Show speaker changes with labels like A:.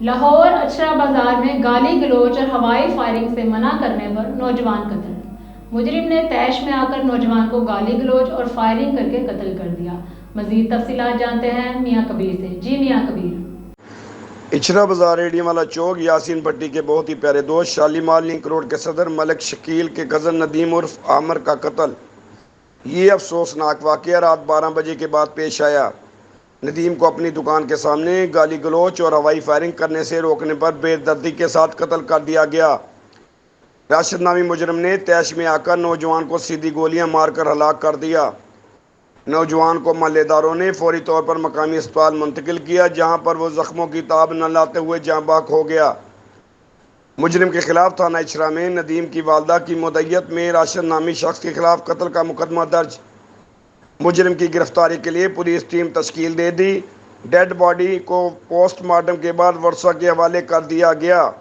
A: لاہور اچھرا بازار میں گالی گلوچ اور ہوائی فائرنگ سے منع کرنے پر نوجوان قتل۔ مجرم نے طیش میں آ کر نوجوان کو گالی گلوچ اور فائرنگ کر کے قتل کر دیا۔ مزید تفصیلات جانتے ہیں میاں کبیر سے۔ جی میاں کبیر۔
B: اچھرا بازار ایڈیم والا چوک یاسین پٹی کے بہت ہی پیارے دوست شالیمار لنک روڈ کے صدر ملک شکیل کے کزن ندیم عرف عامر کا قتل۔ یہ افسوسناک واقعہ رات 12 بجے کے بعد پیش آیا۔ ندیم کو اپنی دکان کے سامنے گالی گلوچ اور ہوائی فائرنگ کرنے سے روکنے پر بے دردی کے ساتھ قتل کر دیا گیا۔ راشد نامی مجرم نے طیش میں آ کر نوجوان کو سیدھی گولیاں مار کر ہلاک کر دیا۔ نوجوان کو محلے داروں نے فوری طور پر مقامی اسپتال منتقل کیا، جہاں پر وہ زخموں کی تاب نہ لاتے ہوئے جاں بحق ہو گیا۔ مجرم کے خلاف تھانہ اچھرا میں ندیم کی والدہ کی مدعیت میں راشد نامی شخص کے خلاف قتل کا مقدمہ درج۔ مجرم کی گرفتاری کے لیے پولیس ٹیم تشکیل دے دی۔ ڈیڈ باڈی کو پوسٹ مارٹم کے بعد ورثاء کے حوالے کر دیا گیا۔